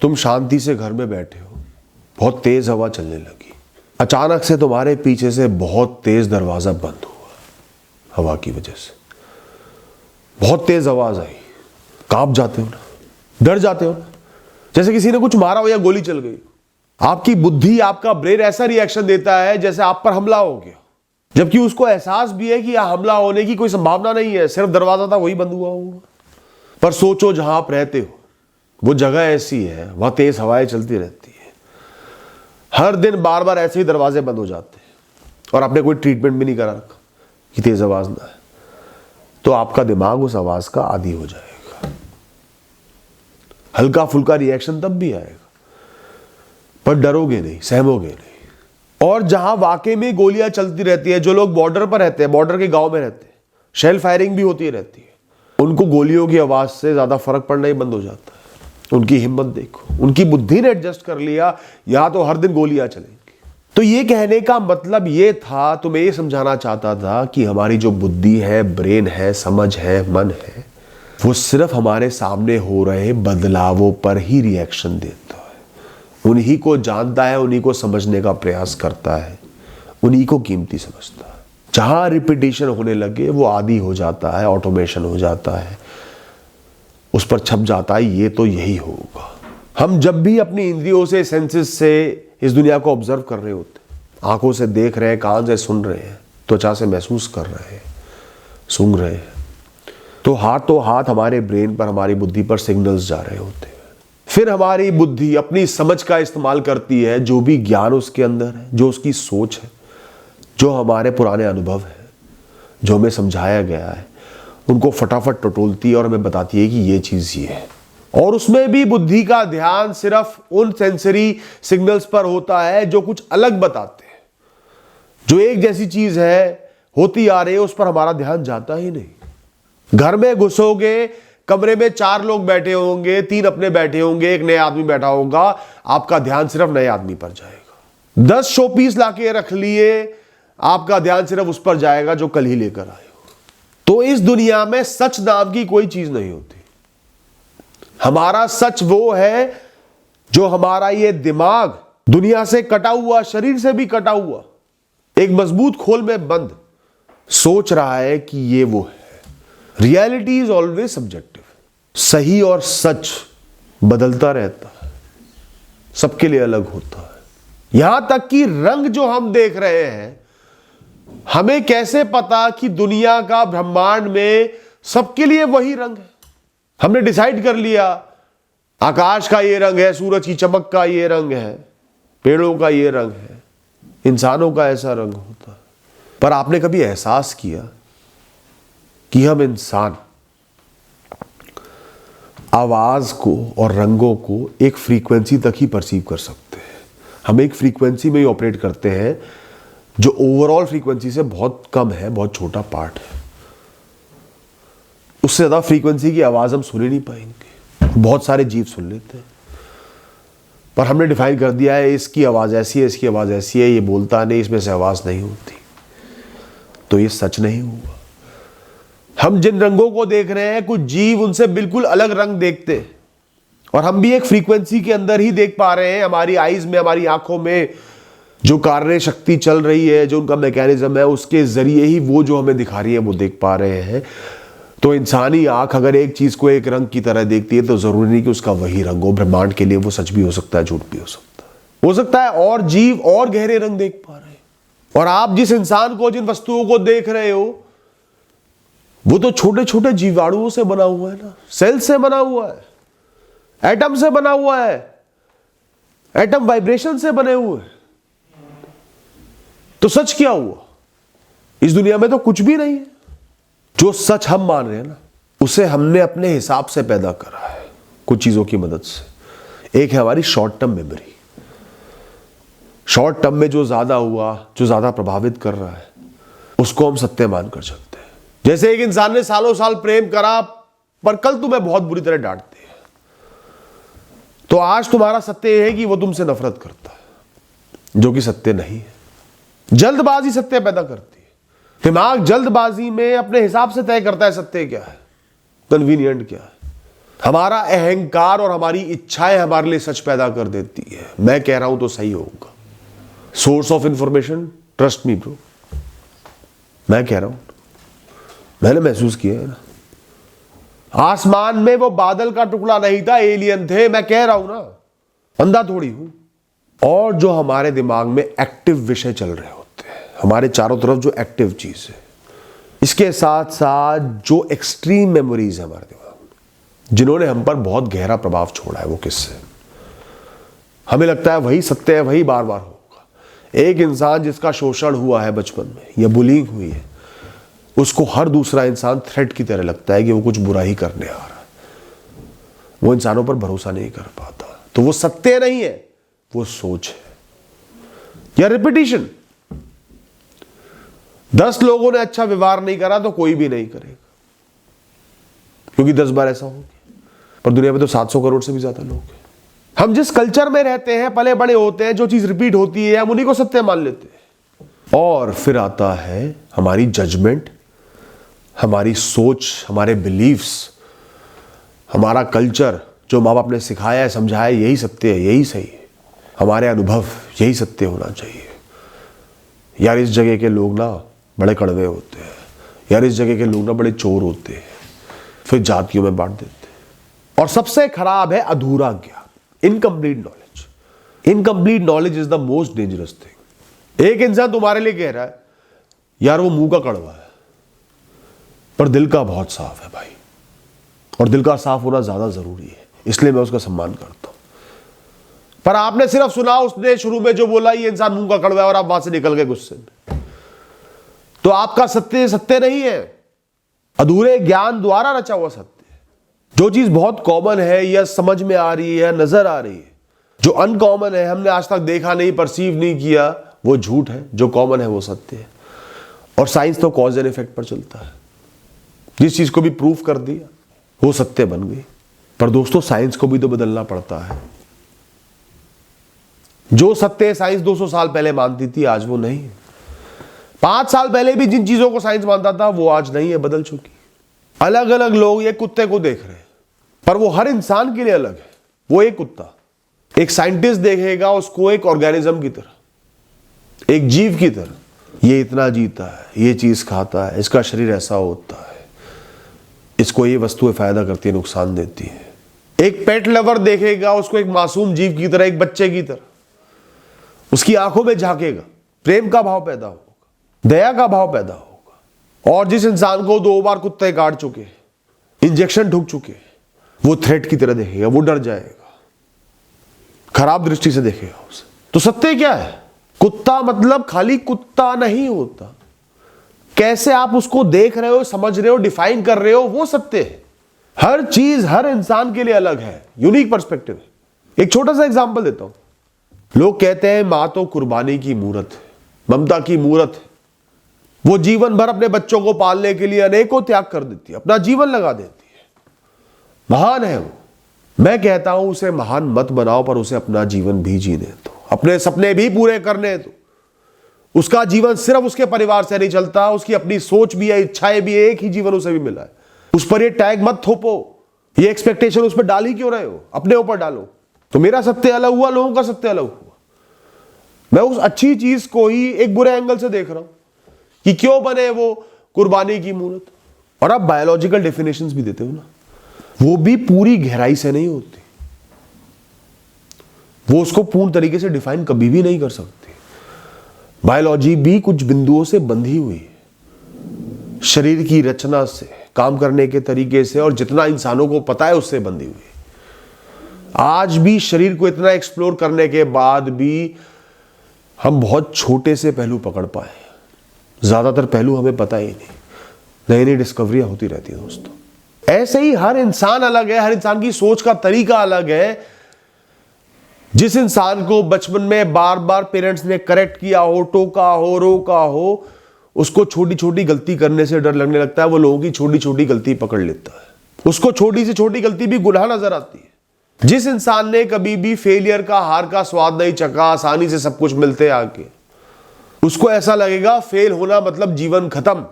तुम शांति से घर में बैठे हो, बहुत तेज हवा चलने लगी, अचानक से तुम्हारे पीछे से बहुत तेज दरवाजा बंद हुआ। हवा की वजह से बहुत तेज आवाज आई, कांप जाते हो ना, डर जाते हो ना, जैसे किसी ने कुछ मारा हो या गोली चल गई। आपकी बुद्धि, आपका ब्रेन ऐसा रिएक्शन देता है जैसे आप पर हमला हो गया, जबकि उसको एहसास भी है कि यह हमला होने की कोई संभावना नहीं है, सिर्फ दरवाजा था वही बंद हुआ होगा। पर सोचो, जहां आप रहते हो वो जगह ऐसी है, वहां तेज हवाएं चलती रहती है, हर दिन बार बार ऐसे ही दरवाजे बंद हो जाते हैं, और आपने कोई ट्रीटमेंट भी नहीं करा रखा कि तेज आवाज ना है, तो आपका दिमाग उस आवाज का आदी हो जाएगा। हल्का फुल्का रिएक्शन तब भी आएगा, पर डरोगे नहीं, सहमोगे नहीं। और जहां वाकई में गोलियां चलती रहती है, जो लोग बॉर्डर पर रहते हैं, बॉर्डर के गांव में रहते हैं, शेल फायरिंग भी होती रहती है, उनको गोलियों की आवाज से ज्यादा फर्क पड़ना ही बंद हो जाता है। उनकी हिम्मत देखो, उनकी बुद्धि ने एडजस्ट कर लिया, यहां तो हर दिन गोलियां चलेंगी। तो ये कहने का मतलब ये था, तो मैं ये समझाना चाहता था कि हमारी जो बुद्धि है, ब्रेन है, समझ है, मन है, वो सिर्फ हमारे सामने हो रहे बदलावों पर ही रिएक्शन देता है, उन्हीं को जानता है, उन्हीं को समझने का प्रयास करता है, उन्हीं को कीमती समझता है। जहां रिपीटिशन होने लगे वो आदी हो जाता है, ऑटोमेशन हो जाता है, उस पर छप जाता है ये तो यही होगा। हम जब भी अपनी इंद्रियों से, सेंसेस से इस दुनिया को ऑब्जर्व कर रहे होते, आंखों से देख रहे हैं, कान से सुन रहे हैं, त्वचा से महसूस कर रहे हैं, सूंघ रहे हैं, तो हाथ हमारे ब्रेन पर, हमारी बुद्धि पर सिग्नल्स जा रहे होते हैं। फिर हमारी बुद्धि अपनी समझ का इस्तेमाल करती है, जो भी ज्ञान उसके अंदर है, जो उसकी सोच है, जो हमारे पुराने अनुभव है, जो हमें समझाया गया है, उनको फटाफट टटोलती है और हमें बताती है कि ये चीज ये है। और उसमें भी बुद्धि का ध्यान सिर्फ उन सेंसरी सिग्नल्स पर होता है जो कुछ अलग बताते हैं। जो एक जैसी चीज है, होती आ रही है, उस पर हमारा ध्यान जाता ही नहीं। घर में घुसोगे, कमरे में 4 लोग बैठे होंगे, 3 अपने बैठे होंगे, एक नया आदमी बैठा होगा, आपका ध्यान सिर्फ नए आदमी पर जाएगा। 10 शोपीस लाके रख लिए, आपका ध्यान सिर्फ उस पर जाएगा जो कल ही लेकर आए हो। तो इस दुनिया में सच नाम की कोई चीज नहीं होती। हमारा सच वो है जो हमारा ये दिमाग, दुनिया से कटा हुआ, शरीर से भी कटा हुआ, एक मजबूत खोल में बंद, सोच रहा है कि ये वो है। Reality is always subjective. सही और सच बदलता रहता है, सबके लिए अलग होता है। यहां तक कि रंग जो हम देख रहे हैं, हमें कैसे पता कि दुनिया का, ब्रह्मांड में सबके लिए वही रंग है? हमने डिसाइड कर लिया आकाश का ये रंग है, सूरज की चमक का ये रंग है, पेड़ों का ये रंग है, इंसानों का ऐसा रंग होता है। पर आपने कभी एहसास किया कि हम इंसान आवाज को और रंगों को एक फ्रीक्वेंसी तक ही परसीव कर सकते हैं? हम एक फ्रीक्वेंसी में ही ऑपरेट करते हैं जो ओवरऑल फ्रीक्वेंसी से बहुत कम है, बहुत छोटा पार्ट है। उससे ज्यादा फ्रीक्वेंसी की आवाज हम सुन ही नहीं पाएंगे। बहुत सारे जीव सुन लेते हैं, पर हमने डिफाइन कर दिया है इसकी आवाज ऐसी है, इसकी आवाज ऐसी है, ये बोलता नहीं, इसमें से आवाज नहीं होती, तो ये सच नहीं हुआ। हम जिन रंगों को देख रहे हैं, कुछ जीव उनसे बिल्कुल अलग रंग देखते हैं, और हम भी एक फ्रीक्वेंसी के अंदर ही देख पा रहे हैं। हमारी आईज में, हमारी आंखों में जो कार्य शक्ति चल रही है, जो उनका मैकेनिज्म है, उसके जरिए ही वो जो हमें दिखा रही है वो देख पा रहे हैं। तो इंसानी आंख अगर एक चीज को एक रंग की तरह देखती है, तो जरूरी नहीं कि उसका वही रंग हो। ब्रह्मांड के लिए वो सच भी हो सकता है, झूठ भी हो सकता है और जीव और गहरे रंग देख पा रहे हैं। और आप जिस इंसान को, जिन वस्तुओं को देख रहे हो, वो तो छोटे छोटे जीवाणुओं से बना हुआ है ना, सेल से बना हुआ है, एटम से बना हुआ है, एटम वाइब्रेशन से बने हुए हैं। तो सच क्या हुआ? इस दुनिया में तो कुछ भी नहीं है। जो सच हम मान रहे हैं ना, उसे हमने अपने हिसाब से पैदा करा है, कुछ चीजों की मदद से। एक है हमारी short term memory. Short term में जो ज्यादा हुआ, जो ज्यादा प्रभावित कर रहा है, उसको हम सत्य मान कर चलते हैं। जैसे एक इंसान ने सालों साल प्रेम करा, पर कल तुम्हें बहुत बुरी तरह डांटती है, तो आज तुम्हारा सत्य है कि वो तुमसे नफरत करता है, जो कि सत्य नहीं है। जल्दबाजी सत्य पैदा करती है। दिमाग जल्दबाजी में अपने हिसाब से तय करता है सत्य क्या है, कन्वीनियंट क्या है। हमारा अहंकार और हमारी इच्छाएं हमारे लिए सच पैदा कर देती है। मैं कह रहा हूं तो सही होगा। Source of information, trust me bro, मैं कह रहा हूं, मैंने महसूस किया है ना। आसमान में वो बादल का टुकड़ा नहीं था, एलियन थे। मैं कह रहा हूं ना, अंधा थोड़ी हूं। और जो हमारे दिमाग में एक्टिव विषय चल रहे होते हैं, हमारे चारों तरफ जो एक्टिव चीज है, इसके साथ साथ जो एक्सट्रीम मेमोरीज है हमारे दिमाग में, जिन्होंने हम पर बहुत गहरा प्रभाव छोड़ा है, वो किससे, हमें लगता है वही सत्य है, वही बार बार होगा। एक इंसान जिसका शोषण हुआ है बचपन में या बुलिंग हुई है, उसको हर दूसरा इंसान थ्रेट की तरह लगता है कि वो कुछ बुरा ही करने आ रहा है। वो इंसानों पर भरोसा नहीं कर पाता। तो वो सत्य नहीं है, वो सोच है या रिपीटिशन। 10 लोगों ने अच्छा व्यवहार नहीं करा तो कोई भी नहीं करेगा, क्योंकि 10 बार ऐसा हो गया। पर दुनिया में तो 700 करोड़ से भी ज्यादा लोग हैं। हम जिस कल्चर में रहते हैं, पले बड़े होते हैं, जो चीज रिपीट होती है हम उन्हीं को सत्य मान लेते हैं। और फिर आता है हमारी जजमेंट, हमारी सोच, हमारे बिलीफ्स, हमारा कल्चर, जो माँ बाप ने सिखाया है, समझाया है, यही सत्य है, यही सही है। हमारे अनुभव, यही सत्य होना चाहिए। यार इस जगह के लोग ना बड़े कड़वे होते हैं, यार इस जगह के लोग ना बड़े चोर होते हैं, फिर जातियों में बांट देते हैं। और सबसे खराब है अधूरा ज्ञान, incomplete knowledge. Incomplete knowledge is the most dangerous thing. एक इंसान तुम्हारे लिए कह रहा है यार वो मुंह का कड़वा है, पर दिल का बहुत साफ है भाई, और दिल का साफ होना ज्यादा जरूरी है, इसलिए मैं उसका सम्मान करता हूं। पर आपने सिर्फ सुना, उसने शुरू में जो बोला ये इंसान मुंह का कड़वा है, और आप वहां से निकल गए गुस्से में, तो आपका सत्य सत्य नहीं है, अधूरे ज्ञान द्वारा रचा हुआ सत्य है। जो चीज बहुत कॉमन है या समझ में आ रही है, नजर आ रही है, जो अनकॉमन है, हमने आज तक देखा नहीं, परसीव नहीं किया, वो झूठ है। जो कॉमन है वो सत्य है। और साइंस तो कॉज एंड इफेक्ट पर चलता है। जिस चीज को भी प्रूफ कर दिया वो सत्य बन गई। पर दोस्तों साइंस को भी तो बदलना पड़ता है। जो सत्य साइंस 200 साल पहले मानती थी, आज वो नहीं है। 5 साल पहले भी जिन चीजों को साइंस मानता था, वो आज नहीं है, बदल चुकी। अलग अलग लोग ये कुत्ते को देख रहे हैं, पर वो हर इंसान के लिए अलग है। वो एक कुत्ता, एक साइंटिस्ट देखेगा उसको एक ऑर्गेनिज्म की तरह, एक जीव की तरह। ये इतना जीता है, ये चीज खाता है, इसका शरीर ऐसा होता है, इसको ये वस्तुएं फायदा करती है, नुकसान देती है। एक पेट लवर देखेगा उसको एक मासूम जीव की तरह, एक बच्चे की तरह। उसकी आंखों में झांकेगा, प्रेम का भाव पैदा होगा, दया का भाव पैदा होगा। और जिस इंसान को 2 बार कुत्ते काट चुके, इंजेक्शन ठुक चुके, वो थ्रेट की तरह देखेगा, वो डर जाएगा, खराब दृष्टि से देखेगा उसे। तो सत्य क्या है? कुत्ता मतलब खाली कुत्ता नहीं होता। कैसे आप उसको देख रहे हो, समझ रहे हो, डिफाइन कर रहे हो, वो सत्य है। हर चीज हर इंसान के लिए अलग है, यूनिक पर्सपेक्टिव है। एक छोटा सा एग्जांपल देता हूं। लोग कहते हैं मां तो कुर्बानी की मूरत है, ममता की मूरत है। वो जीवन भर अपने बच्चों को पालने के लिए अनेकों त्याग कर देती है, अपना जीवन लगा देती है, महान है वो। मैं कहता हूं उसे महान मत बनाओ, पर उसे अपना जीवन भी जीने दो, अपने सपने भी पूरे करने दो। उसका जीवन सिर्फ उसके परिवार से नहीं चलता, उसकी अपनी सोच भी है, इच्छाएं भी है, एक ही जीवन उसे भी मिला है। उस पर ये टैग मत थोपो, ये एक्सपेक्टेशन उस पर डाल ही क्यों रहे हो, अपने ऊपर डालो। तो मेरा सत्य अलग हुआ, लोगों का सत्य अलग हुआ। मैं उस अच्छी चीज को ही एक बुरे एंगल से देख रहा हूं कि क्यों बने वो कुर्बानी की मूरत। और आप बायोलॉजिकल डेफिनेशंस भी देते हो ना, वो भी पूरी गहराई से नहीं होती, वो उसको पूर्ण तरीके से डिफाइन कभी भी नहीं कर सकती। बायोलॉजी भी कुछ बिंदुओं से बंधी हुई है, शरीर की रचना से, काम करने के तरीके से, और जितना इंसानों को पता है उससे बंधी हुई है। आज भी शरीर को इतना एक्सप्लोर करने के बाद भी हम बहुत छोटे से पहलू पकड़ पाए, ज्यादातर पहलू हमें पता ही नहीं। नई नई डिस्कवरियां होती रहती है दोस्तों। ऐसे ही हर इंसान अलग है, हर इंसान की सोच का तरीका अलग है। जिस इंसान को बचपन में बार बार पेरेंट्स ने करेक्ट किया हो, टोका हो, रोका हो, उसको छोटी छोटी गलती करने से डर लगने लगता है। वो लोगों की छोटी छोटी गलती पकड़ लेता है, उसको छोटी से छोटी गलती भी गुनाह नजर आती है। जिस इंसान ने कभी भी फेलियर का, हार का स्वाद नहीं चखा, आसानी से सब कुछ मिलते आके, उसको ऐसा लगेगा फेल होना मतलब जीवन खत्म।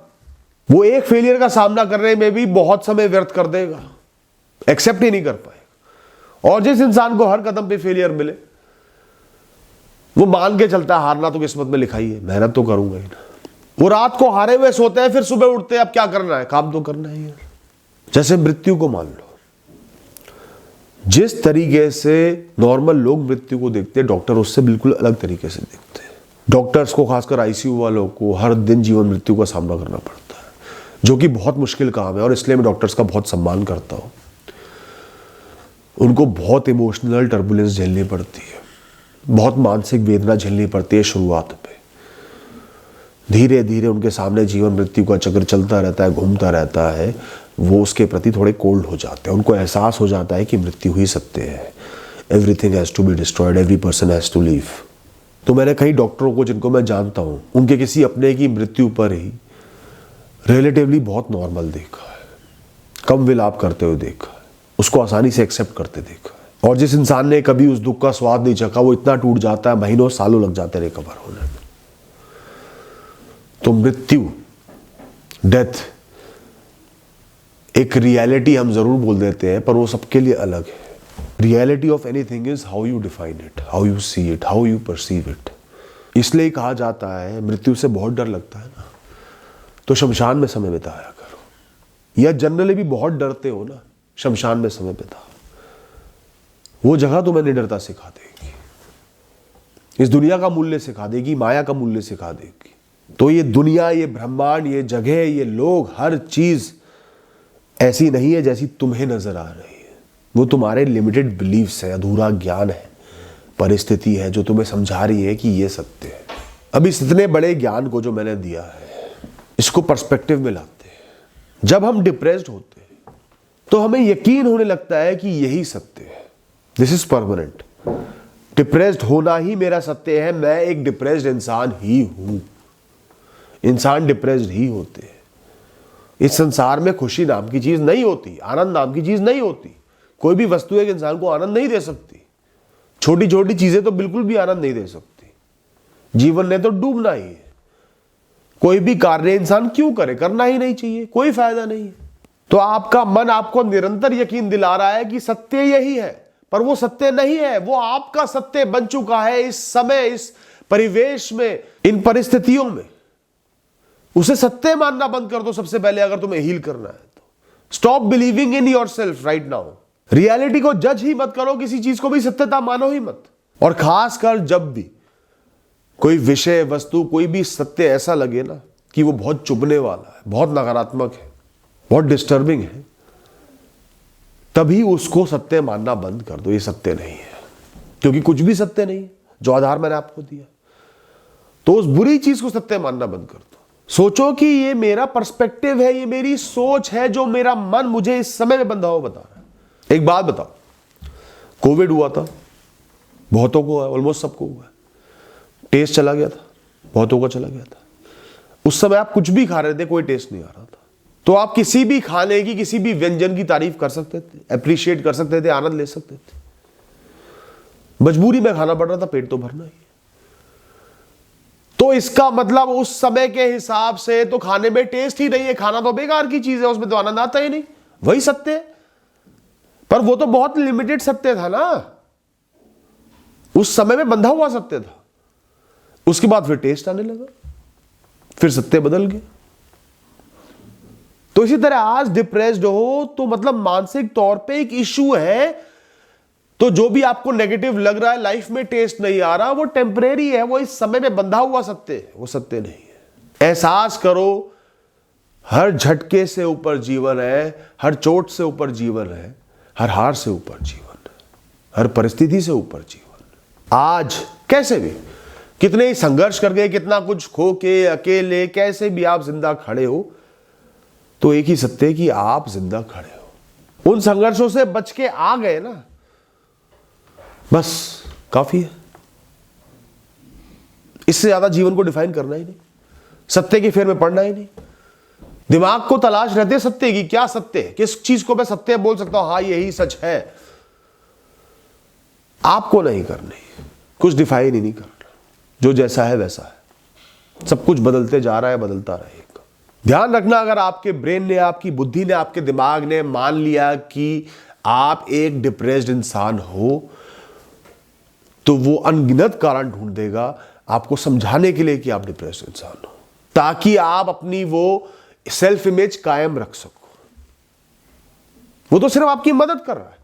वो एक फेलियर का सामना करने में भी बहुत समय व्यर्थ कर देगा। एक्सेप्ट ही नहीं कर पाएगा। और जिस इंसान को हर कदम पे फेलियर मिले, वो मान के चलता है हारना तो किस्मत में लिखा ही है, मेहनत तो करूंगा ही ना। वो रात को हारे हुए सोते हैं, फिर सुबह उठते हैं, अब क्या करना है, काम तो करना ही है। जैसे मृत्यु को मान लो, जिस तरीके से नॉर्मल लोग मृत्यु को देखते हैं, डॉक्टर उससे बिल्कुल अलग तरीके से देखते हैं। डॉक्टर्स को, खासकर आईसीयू वालों को, हर दिन जीवन मृत्यु का सामना करना पड़ता है, जो कि बहुत मुश्किल काम है। और इसलिए मैं डॉक्टर्स का बहुत सम्मान करता हूं। उनको बहुत इमोशनल टर्बुलेंस झेलनी पड़ती है, बहुत मानसिक वेदना झेलनी पड़ती है शुरुआत में। धीरे धीरे उनके सामने जीवन मृत्यु का चक्र चलता रहता है, घूमता रहता है। वो उसके प्रति थोड़े कोल्ड हो जाते हैं। उनको एहसास हो जाता है कि मृत्यु ही सत्य है। Everything has to be destroyed, every person has to leave. तो मैंने कई डॉक्टरों को, जिनको मैं जानता हूं, उनके किसी अपने की मृत्यु पर ही रिलेटिवली बहुत नॉर्मल देखा है, कम विलाप करते हुए देखा है, उसको आसानी से एक्सेप्ट करते देखा है। और जिस इंसान ने कभी उस दुख का स्वाद नहीं चखा, वो इतना टूट जाता है, महीनों सालों लग जाते हैं रिकवर होने में। तो मृत्यु, डेथ एक रियलिटी हम जरूर बोल देते हैं, पर वो सबके लिए अलग है। Reality of anything is how you define it, how you see it, how you perceive it. इसलिए कहा जाता है मृत्यु से बहुत डर लगता है ना, तो शमशान में समय बिताया करो। या जनरली भी बहुत डरते हो ना, शमशान में समय बिताओ। वो जगह तुम्हें निडरता सिखा देगी, इस दुनिया का मूल्य सिखा देगी, माया का मूल्य सिखा देगी। तो ये दुनिया, ये ब्रह्मांड, ये जगह, ये लोग, हर चीज ऐसी नहीं है जैसी तुम्हें नजर आ रही है। वो तुम्हारे लिमिटेड बिलीफ्स है, अधूरा ज्ञान है, परिस्थिति है जो तुम्हें समझा रही है कि ये सत्य है। अब इस इतने बड़े ज्ञान को जो मैंने दिया है, इसको पर्सपेक्टिव में लाते हैं। जब हम डिप्रेस्ड होते हैं तो हमें यकीन होने लगता है कि यही सत्य है, दिस इज परमानेंट। डिप्रेस्ड होना ही मेरा सत्य है, मैं एक डिप्रेस्ड इंसान ही हूं। इंसान डिप्रेस्ड ही होते हैं। इस संसार में खुशी नाम की चीज नहीं होती, आनंद नाम की चीज नहीं होती। कोई भी वस्तु एक इंसान को आनंद नहीं दे सकती। छोटी छोटी चीजें तो बिल्कुल भी आनंद नहीं दे सकती। जीवन ने तो डूबना ही है। कोई भी कार्य इंसान क्यों करे, करना ही नहीं चाहिए, कोई फायदा नहीं है। तो आपका मन आपको निरंतर यकीन दिला रहा है कि सत्य यही है, पर वो सत्य नहीं है। वो आपका सत्य बन चुका है इस समय, इस परिवेश में, इन परिस्थितियों में। उसे सत्य मानना बंद कर दो सबसे पहले, अगर तुम्हें हील करना है तो। Stop believing in yourself right now. Reality को जज ही मत करो, किसी चीज को भी सत्यता मानो ही मत। और खासकर जब भी कोई विषय, वस्तु, कोई भी सत्य ऐसा लगे ना कि वो बहुत चुभने वाला है, बहुत नकारात्मक है, बहुत डिस्टर्बिंग है, तभी उसको सत्य मानना बंद कर दो। ये सत्य नहीं है, क्योंकि कुछ भी सत्य नहीं है, जो आधार मैंने आपको दिया। तो उस बुरी चीज को सत्य मानना बंद कर दो। सोचो कि ये मेरा पर्सपेक्टिव है, ये मेरी सोच है, जो मेरा मन मुझे इस समय में बंधा हुआ बता रहा है। एक बात बताओ, कोविड हुआ था, बहुतों को हुआ, ऑलमोस्ट सबको हुआ। टेस्ट चला गया था, बहुतों का चला गया था। उस समय आप कुछ भी खा रहे थे, कोई टेस्ट नहीं आ रहा था। तो आप किसी भी खाने की, किसी भी व्यंजन की तारीफ कर सकते थे, अप्रिशिएट कर सकते थे, आनंद ले सकते थे। मजबूरी में खाना पड़ रहा था, पेट तो भरना ही है। तो इसका मतलब उस समय के हिसाब से तो खाने में टेस्ट ही नहीं है, खाना तो बेकार की चीज है, उसमें तो आनंद आता ही नहीं। वही सत्य है, पर वो तो बहुत लिमिटेड सत्य था ना, उस समय में बंधा हुआ सत्य था। उसके बाद फिर टेस्ट आने लगा, फिर सत्य बदल गया। तो इसी तरह आज डिप्रेस्ड हो तो मतलब मानसिक तौर पे एक इश्यू है। तो जो भी आपको नेगेटिव लग रहा है, लाइफ में टेस्ट नहीं आ रहा, वो टेम्परेरी है, वो इस समय में बंधा हुआ सत्य है, वो सत्य नहीं है। एहसास करो, हर झटके से ऊपर जीवन है, हर चोट से ऊपर जीवन है, हर हार से ऊपर जीवन है, हर परिस्थिति से ऊपर जीवन। आज कैसे भी, कितने ही संघर्ष कर गए, कितना कुछ खो के, अकेले, कैसे भी आप जिंदा खड़े हो, तो एक ही सत्य है कि आप जिंदा खड़े हो। उन संघर्षों से बच के आ गए ना, बस काफी है। इससे ज्यादा जीवन को डिफाइन करना ही नहीं, सत्य की फेर में पड़ना ही नहीं। दिमाग को तलाश रहती है सत्य की, क्या सत्य है, किस चीज को मैं सत्य बोल सकता हूं, हाँ यही सच है। आपको नहीं करनी, कुछ डिफाइन ही नहीं करना, जो जैसा है वैसा है। सब कुछ बदलते जा रहा है, बदलता रहेगा। ध्यान रखना, अगर आपके ब्रेन ने, आपकी बुद्धि ने, आपके दिमाग ने मान लिया कि आप एक डिप्रेस्ड इंसान हो तो वो अनगिनत कारण ढूंढ देगा आपको समझाने के लिए कि आप डिप्रेस्ड इंसान हो, ताकि आप अपनी वो सेल्फ इमेज कायम रख सको। वो तो सिर्फ आपकी मदद कर रहा है।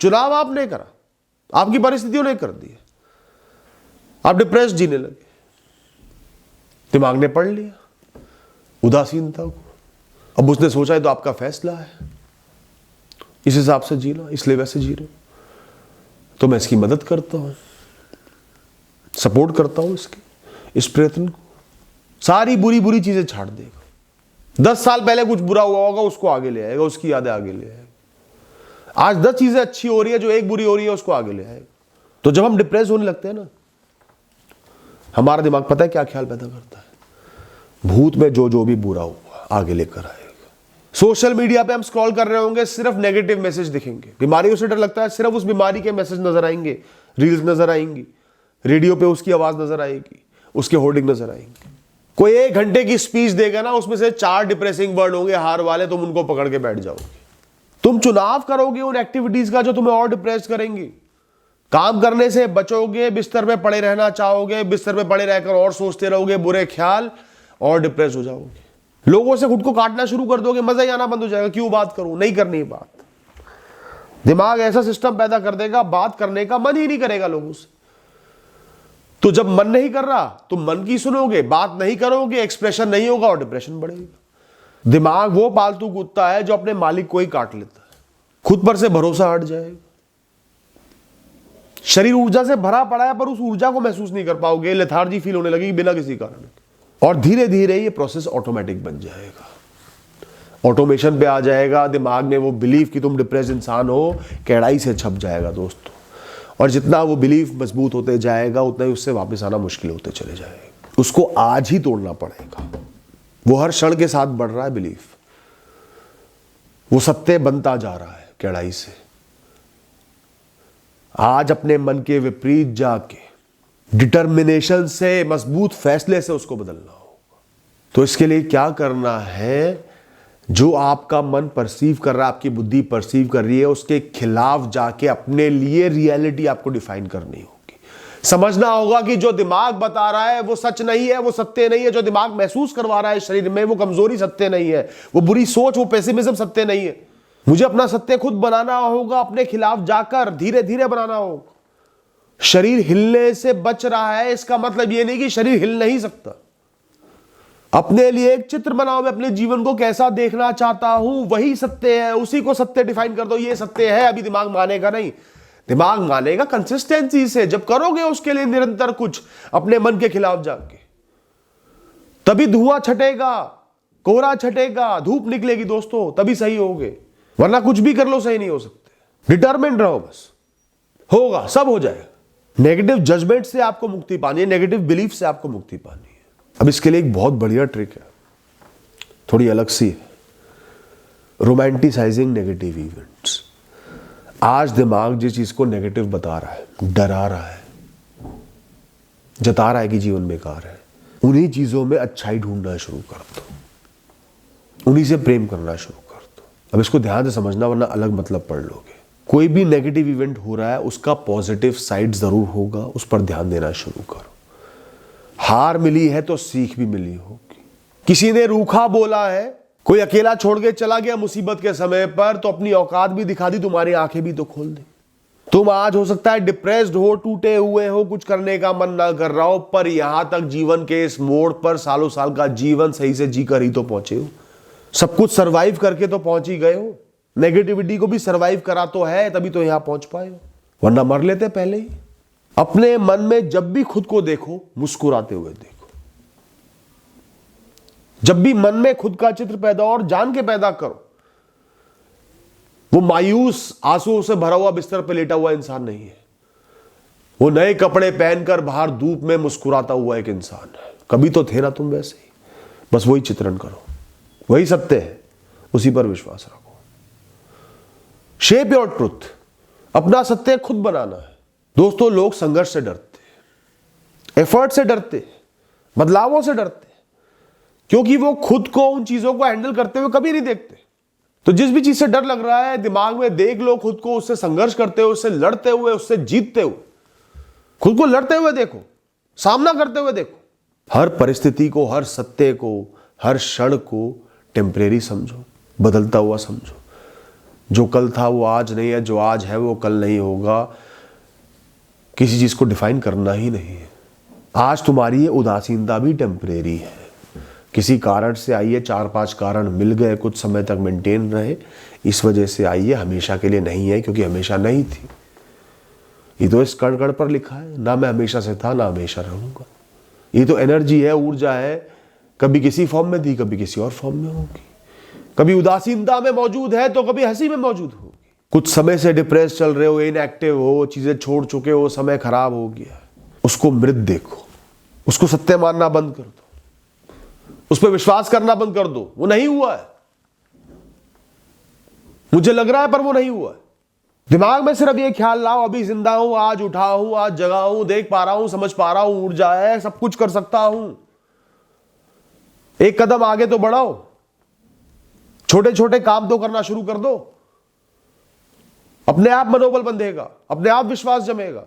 चुनाव आपने करा, आपकी परिस्थितियों ने कर दी, आप डिप्रेस्ड जीने लगे, दिमाग ने पढ़ लिया उदासीनता को। अब उसने सोचा है तो आपका फैसला है इस हिसाब से जीना, इसलिए वैसे जी रहे हो, तो मैं इसकी मदद करता हूं, सपोर्ट करता हूं इस प्रयत्न को। सारी बुरी बुरी चीजें छाड़ देगा। 10 साल पहले कुछ बुरा हुआ होगा उसको आगे ले आएगा, उसकी यादें आगे ले आएगा। आज 10 चीजें अच्छी हो रही है, जो एक बुरी हो रही है उसको आगे ले आएगा। तो जब हम डिप्रेस होने लगते हैं ना, हमारा दिमाग पता है क्या ख्याल पैदा करता है, भूत में जो भी बुरा हुआ आगे लेकर आएगा। सोशल मीडिया पे हम स्क्रॉल कर रहे होंगे, सिर्फ नेगेटिव मैसेज दिखेंगे। बीमारियों से डर लगता है, सिर्फ उस बीमारी के मैसेज नजर आएंगे, रील्स नजर आएंगी, रेडियो पे उसकी आवाज नजर आएगी, उसके होर्डिंग नजर आएंगे। कोई 1 घंटे की स्पीच देगा ना, उसमें से 4 डिप्रेसिंग वर्ड होंगे, हार वाले, तुम उनको पकड़ के बैठ जाओगे। तुम चुनाव करोगे उन एक्टिविटीज का जो तुम्हें और डिप्रेस करेंगी। काम करने से बचोगे, बिस्तर पे पड़े रहना चाहोगे, बिस्तर पे पड़े रहकर और सोचते रहोगे बुरे ख्याल, और डिप्रेस हो जाओगे। लोगों से खुद को काटना शुरू कर दोगे, मजा ही आना बंद हो जाएगा। क्यों बात करूं, नहीं करनी बात। दिमाग ऐसा सिस्टम पैदा कर देगा, बात करने का मन ही नहीं करेगा लोगों से। तो जब मन नहीं कर रहा तो मन की सुनोगे, बात नहीं करोगे, एक्सप्रेशन नहीं होगा और डिप्रेशन बढ़ेगा। दिमाग वो पालतू कुत्ता है जो अपने मालिक को ही काट लेता है, खुद पर से भरोसा हट जाएगा। शरीर ऊर्जा से भरा पड़ा है, पर उस ऊर्जा को महसूस नहीं कर पाओगे, लेथार्जी फील होने लगेगी बिना किसी कारण के। और धीरे धीरे ये प्रोसेस ऑटोमेटिक बन जाएगा, ऑटोमेशन पे आ जाएगा। दिमाग में वो बिलीफ कि तुम डिप्रेस इंसान हो कड़ाई से छप जाएगा दोस्तों। और जितना वो बिलीफ मजबूत होते जाएगा, उतना ही उससे वापस आना मुश्किल होते चले जाएगा। उसको आज ही तोड़ना पड़ेगा। वो हर क्षण के साथ बढ़ रहा है बिलीफ, वो सत्य बनता जा रहा है कड़ाई से। आज अपने मन के विपरीत जाके डिटर्मिनेशन से, मजबूत फैसले से उसको बदलना होगा। तो इसके लिए क्या करना है, जो आपका मन परसीव कर रहा है, आपकी बुद्धि परसीव कर रही है, उसके खिलाफ जाके अपने लिए रियलिटी आपको डिफाइन करनी होगी। समझना होगा कि जो दिमाग बता रहा है वो सच नहीं है, वो सत्य नहीं है। जो दिमाग महसूस करवा रहा है शरीर में, वो कमजोरी सत्य नहीं है, वो बुरी सोच, वो पेसिमिज्म सत्य नहीं है। मुझे अपना सत्य खुद बनाना होगा, अपने खिलाफ जाकर धीरे धीरे बनाना होगा। शरीर हिलने से बच रहा है, इसका मतलब यह नहीं कि शरीर हिल नहीं सकता। अपने लिए एक चित्र बनाओ, मैं अपने जीवन को कैसा देखना चाहता हूं, वही सत्य है, उसी को सत्य डिफाइन कर दो। ये सत्य है, अभी दिमाग मानेगा नहीं। दिमाग मानेगा कंसिस्टेंसी से, जब करोगे उसके लिए निरंतर कुछ अपने मन के खिलाफ जाके, तभी धुआं छटेगा, कोहरा छटेगा, धूप निकलेगी दोस्तों, तभी सही होगे। वरना कुछ भी कर लो सही नहीं हो सकते। डिटरमिन्ड रहो, बस होगा, सब हो जाएगा। नेगेटिव जजमेंट से आपको मुक्ति पानी है, नेगेटिव बिलीफ से आपको मुक्ति पानी है। अब इसके लिए एक बहुत बढ़िया ट्रिक है, थोड़ी अलग सी है, रोमांटिसाइजिंग नेगेटिव इवेंट्स। आज दिमाग जिस चीज को नेगेटिव बता रहा है, डरा रहा है, जता रहा है कि जीवन बेकार है, उन्हीं चीजों में अच्छाई ढूंढना शुरू कर दो, उन्हीं से प्रेम करना शुरू कर दो। अब इसको ध्यान से समझना, वरना अलग मतलब पढ़ लोगे। कोई भी नेगेटिव इवेंट हो रहा है, उसका पॉजिटिव साइड जरूर होगा, उस पर ध्यान देना शुरू करो। हार मिली है तो सीख भी मिली होगी। किसी ने रूखा बोला है, कोई अकेला छोड़ के चला गया मुसीबत के समय पर, तो अपनी औकात भी दिखा दी, तुम्हारी आंखें भी तो खोल दी। तुम आज हो सकता है डिप्रेस्ड हो, टूटे हुए हो, कुछ करने का मन ना कर रहा हो, पर यहां तक जीवन के इस मोड़ पर सालों साल का जीवन सही से जी कर ही तो पहुंचे हो। सब कुछ सरवाइव करके तो पहुंच ही गए हो। नेगेटिविटी को भी सरवाइव करा तो है, तभी तो यहां पहुंच पाए हो, वरना मर लेते पहले ही। अपने मन में जब भी खुद को देखो, मुस्कुराते हुए देखो। जब भी मन में खुद का चित्र पैदा और जान के पैदा करो, वो मायूस आंसुओं से भरा हुआ बिस्तर पर लेटा हुआ इंसान नहीं है, वो नए कपड़े पहनकर बाहर धूप में मुस्कुराता हुआ एक इंसान है। कभी तो थे ना तुम वैसे ही, बस वही चित्रण करो, वही सत्य है, उसी पर विश्वास रखो। शेप योर ट्रुथ, अपना सत्य खुद बनाना है। दोस्तों, लोग संघर्ष से डरते, एफर्ट से डरते, बदलावों से डरते, क्योंकि वो खुद को उन चीजों को हैंडल करते हुए कभी नहीं देखते। तो जिस भी चीज से डर लग रहा है दिमाग में देख लो खुद को उससे संघर्ष करते हुए, उससे लड़ते हुए, उससे जीतते हुए। खुद को लड़ते हुए देखो, सामना करते हुए देखो। हर परिस्थिति को, हर सत्य को, हर क्षण को टेम्परेरी समझो, बदलता हुआ समझो। जो कल था वो आज नहीं है, जो आज है वो कल नहीं होगा। किसी चीज को डिफाइन करना ही नहीं है। आज तुम्हारी ये उदासीनता भी टेम्परेरी है, किसी कारण से आई है। 4-5 कारण मिल गए, कुछ समय तक मेंटेन रहे, इस वजह से आई है, हमेशा के लिए नहीं है, क्योंकि हमेशा नहीं थी। ये तो इस कण कण पर लिखा है, ना मैं हमेशा से था ना हमेशा रहूंगा। ये तो एनर्जी है, ऊर्जा है, कभी किसी फॉर्म में थी, कभी किसी और फॉर्म में होगी। कभी उदासीनता में मौजूद है तो कभी हंसी में मौजूद होगी। कुछ समय से डिप्रेस चल रहे हो, इनएक्टिव हो, चीजें छोड़ चुके हो, समय खराब हो गया, उसको मृत देखो, उसको सत्य मानना बंद कर दो, उस पर विश्वास करना बंद कर दो। वो नहीं हुआ है, मुझे लग रहा है पर वो नहीं हुआ है। दिमाग में सिर्फ ये ख्याल लाओ, अभी जिंदा हूं, आज उठा हूं, आज जगा हूं, देख पा रहा हूं, समझ पा रहा हूं, ऊर्जा है, सब कुछ कर सकता हूं। एक कदम आगे तो बढ़ाओ, छोटे छोटे काम तो करना शुरू कर दो। अपने आप मनोबल बंधेगा, अपने आप विश्वास जमेगा।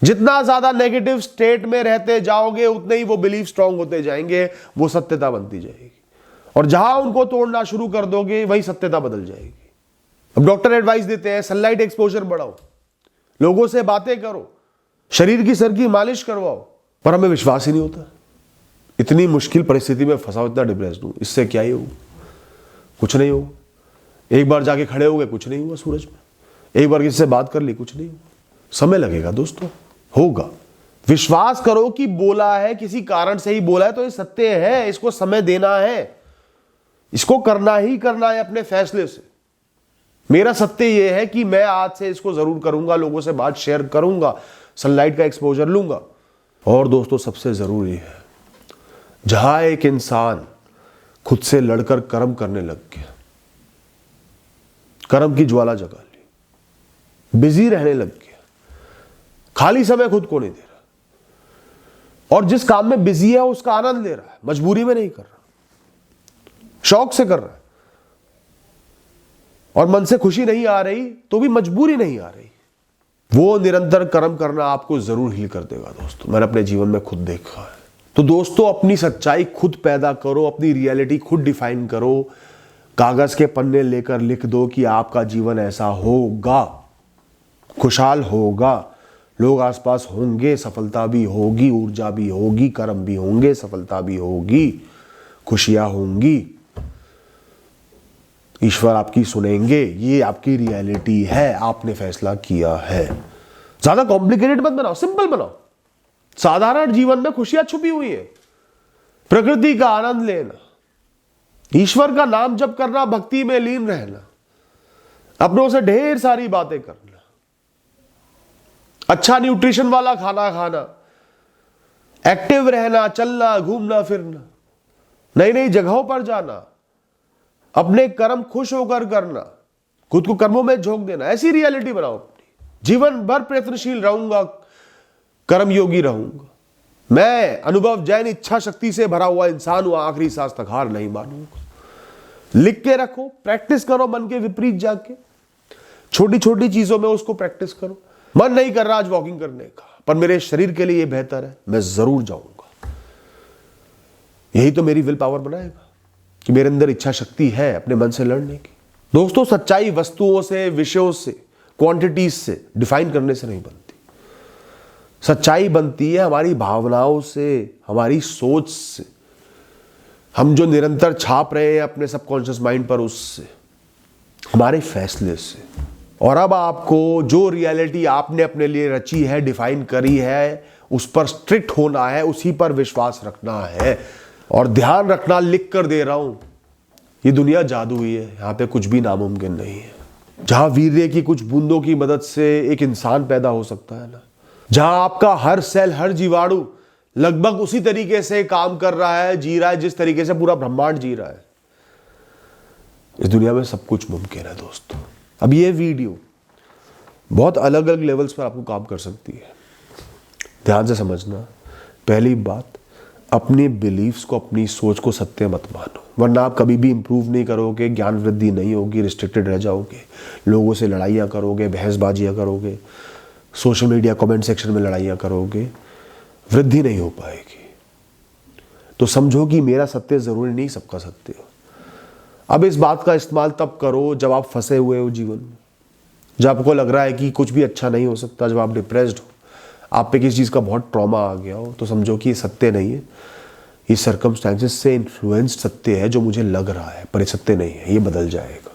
जितना ज्यादा नेगेटिव स्टेट में रहते जाओगे उतने ही वो बिलीफ स्ट्रांग होते जाएंगे, वो सत्यता बनती जाएगी। और जहां उनको तोड़ना शुरू कर दोगे वही सत्यता बदल जाएगी। अब डॉक्टर एडवाइस देते हैं सनलाइट एक्सपोजर बढ़ाओ, लोगों से बातें करो, शरीर की सर की मालिश करवाओ, पर हमें विश्वास ही नहीं होता। इतनी मुश्किल परिस्थिति में फंसा, इतना डिप्रेस्ड हूं, इससे क्या ही होगा? कुछ नहीं होगा। एक बार जाके खड़े हो गए, कुछ नहीं हुआ सूरज में। एक बार किसी से बात कर ली, कुछ नहीं हुआ। समय लगेगा दोस्तों, होगा। विश्वास करो कि बोला है, किसी कारण से ही बोला है, तो ये सत्य है, इसको समय देना है, इसको करना ही करना है अपने फैसले से। मेरा सत्य यह है कि मैं आज से इसको जरूर करूंगा, लोगों से बात शेयर करूंगा, सनलाइट का एक्सपोजर लूंगा। और दोस्तों सबसे जरूरी है, जहां एक इंसान खुद से लड़कर कर्म करने लग गया, कर्म की ज्वाला जगा ली, बिजी रहने लग गया, खाली समय खुद को नहीं दे रहा, और जिस काम में बिजी है उसका आनंद ले रहा है, मजबूरी में नहीं कर रहा, शौक से कर रहा है, और मन से खुशी नहीं आ रही तो भी मजबूरी नहीं आ रही, वो निरंतर कर्म करना आपको जरूर हील कर देगा दोस्तों। मैंने अपने जीवन में खुद देखा है। तो दोस्तों अपनी सच्चाई खुद पैदा करो, अपनी रियलिटी खुद डिफाइन करो, कागज के पन्ने लेकर लिख दो कि आपका जीवन ऐसा होगा, खुशहाल होगा, लोग आसपास होंगे, सफलता भी होगी, ऊर्जा भी होगी, कर्म भी होंगे, सफलता भी होगी, खुशियां होंगी, ईश्वर आपकी सुनेंगे। ये आपकी रियलिटी है, आपने फैसला किया है। ज्यादा कॉम्प्लिकेटेड मत बनाओ, सिंपल बनाओ। साधारण जीवन में खुशियां छुपी हुई है। प्रकृति का आनंद लेना, ईश्वर का नाम जप करना, भक्ति में लीन रहना, अपनों से ढेर सारी बातें करना, अच्छा न्यूट्रिशन वाला खाना खाना, एक्टिव रहना, चलना, घूमना फिरना, नई नई जगहों पर जाना, अपने कर्म खुश होकर करना, खुद को कर्मों में झोंक देना। ऐसी रियलिटी बनाओ अपनी। जीवन भर प्रयत्नशील रहूंगा, कर्म योगी रहूंगा, मैं अनुभव जैन इच्छा शक्ति से भरा हुआ इंसान हूं, आखिरी सांस तक हार नहीं मानूंगा। लिख के रखो, प्रैक्टिस करो मन के विपरीत जाके, छोटी छोटी चीजों में उसको प्रैक्टिस करो। मन नहीं कर रहा आज वॉकिंग करने का, पर मेरे शरीर के लिए ये बेहतर है, मैं जरूर जाऊंगा। यही तो मेरी विल पावर बनाएगा कि मेरे अंदर इच्छा शक्ति है अपने मन से लड़ने की। दोस्तों सच्चाई वस्तुओं से, विषयों से, क्वांटिटीज से डिफाइन करने से नहीं बनती। सच्चाई बनती है हमारी भावनाओं से, हमारी सोच से, हम जो निरंतर छाप रहे हैं अपने सबकॉन्शियस माइंड पर, उससे, हमारे फैसले से। और अब आपको जो रियलिटी आपने अपने लिए रची है, डिफाइन करी है, उस पर स्ट्रिक्ट होना है, उसी पर विश्वास रखना है। और ध्यान रखना, लिख कर दे रहा हूं, ये दुनिया जादुई है, यहां पे कुछ भी नामुमकिन नहीं है। जहां वीर्य की कुछ बूंदों की मदद से एक इंसान पैदा हो सकता है ना, जहां आपका हर सेल, हर जीवाणु लगभग उसी तरीके से काम कर रहा है, जी रहा है जिस तरीके से पूरा ब्रह्मांड जी रहा है, इस दुनिया में सब कुछ मुमकिन है दोस्तों। अब ये वीडियो बहुत अलग अलग लेवल्स पर आपको काम कर सकती है, ध्यान से समझना। पहली बात, अपने बिलीव्स को, अपनी सोच को सत्य मत मानो, वरना आप कभी भी इंप्रूव नहीं करोगे, ज्ञान वृद्धि नहीं होगी, रिस्ट्रिक्टेड रह जाओगे, लोगों से लड़ाइयाँ करोगे, बहसबाजियाँ करोगे, सोशल मीडिया कमेंट सेक्शन में लड़ाइयाँ करोगे, वृद्धि नहीं हो पाएगी। तो समझो कि मेरा सत्य ज़रूरी नहीं सबका सत्य हो। अब इस बात का इस्तेमाल तब करो जब आप फंसे हुए हो जीवन में, जब आपको लग रहा है कि कुछ भी अच्छा नहीं हो सकता, जब आप डिप्रेस्ड हो, आप पे किसी चीज़ का बहुत ट्रॉमा आ गया हो, तो समझो कि ये सत्य नहीं है, ये सर्कमस्टेंसेस से इन्फ्लुएंस्ड सत्य है जो मुझे लग रहा है, पर ये सत्य नहीं है, ये बदल जाएगा,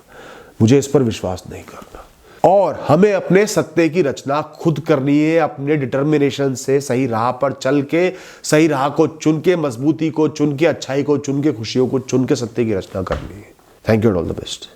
मुझे इस पर विश्वास नहीं करना। और हमें अपने सत्य की रचना खुद करनी है, अपने डिटर्मिनेशन से, सही राह पर चल के, सही राह को चुन के, मजबूती को चुन के, अच्छाई को चुन के, खुशियों को चुन के सत्य की रचना करनी है। Thank you and all the best.